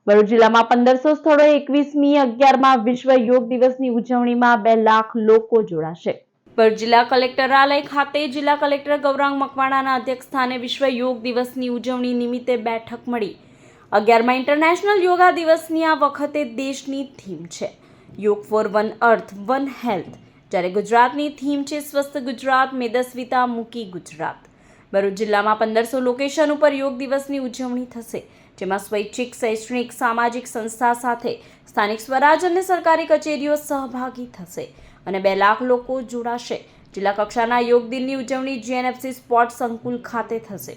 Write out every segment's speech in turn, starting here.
ભરૂચ જિલ્લામાં 1500 સ્થળોએ 21મી 11માં વિશ્વ યોગ દિવસની ઉજવણીમાં 2 લાખ લોકો જોડાશે। ભરૂચ જિલ્લા કલેક્ટરાલય ખાતે જિલ્લા કલેક્ટર ગૌરાંગ મકવાણાના અધ્યક્ષસ્થાને વિશ્વ યોગ દિવસની ઉજવણી નિમિત્તે બેઠક મળી। 11મા ઇન્ટરનેશનલ યોગા દિવસની આ વખતે દેશની થીમ છે yoga for one earth one health, જ્યારે ગુજરાતની થીમ છે સ્વસ્થ ગુજરાત મેદસ્વીતા મુકી ગુજરાત। ભરૂચ જિલ્લામાં 1500 લોકેશન ઉપર યોગ દિવસની ઉજવણી થશે, જેમાં સ્વૈચ્છિક, શૈક્ષણિક, સામાજિક સંસ્થા સાથે સ્થાનિક સ્વરાજ અને સરકારી કચેરીઓ સહભાગી થશે અને 2 લાખ લોકો જોડાશે। જિલ્લા કક્ષાના યોગ દિનની ઉજવણી GNFC સ્પોર્ટ સંકુલ ખાતે થશે।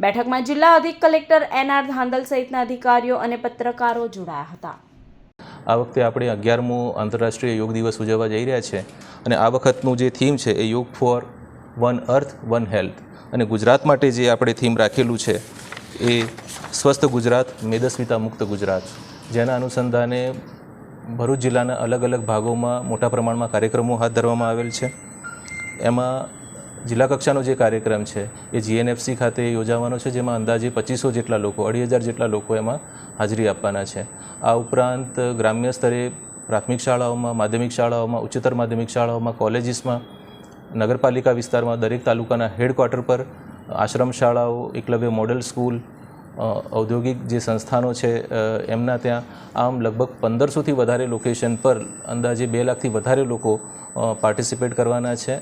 બેઠકમાં જિલ્લા અધિક કલેક્ટર NR ધાંધલ સહિતના અધિકારીઓ અને પત્રકારો જોડાયા હતા। આ વખતે આપણે 11મો આંતરરાષ્ટ્રીય યોગ દિવસ ઉજવવા જઈ રહ્યા છે અને આ વખતનું જે થીમ છે એ yoga for one earth one health, અને ગુજરાત માટે જે આપણે થીમ રાખેલું છે એ સ્વસ્થ ગુજરાત મેદસ્વીતા મુક્ત ગુજરાત, જેના અનુસંધાને ભરૂચ જિલ્લાના અલગ અલગ ભાગોમાં મોટા પ્રમાણમાં કાર્યક્રમો હાથ ધરવામાં આવેલ છે। એમાં જિલ્લા કક્ષાનો જે કાર્યક્રમ છે એ GNFC ખાતે યોજાવાનો છે, જેમાં અંદાજે 2500 જેટલા લોકો, 2500 જેટલા લોકો એમાં હાજરી આપવાના છે। આ ઉપરાંત ગ્રામ્ય સ્તરે પ્રાથમિક શાળાઓમાં, માધ્યમિક શાળાઓમાં, ઉચ્ચતર માધ્યમિક શાળાઓમાં, કોલેજીસમાં, નગરપાલિકા વિસ્તારમાં, દરેક તાલુકાના હેડક્વાર્ટર પર, આશ્રમ શાળાઓ, એકલવ્ય મોડલ સ્કૂલ, ઔદ્યોગિક જે સંસ્થાનો છે એમના ત્યાં, આમ લગભગ 1500થી વધારે લોકેશન પર અંદાજે 2 લાખથી વધારે લોકો પાર્ટિસિપેટ કરવાના છે।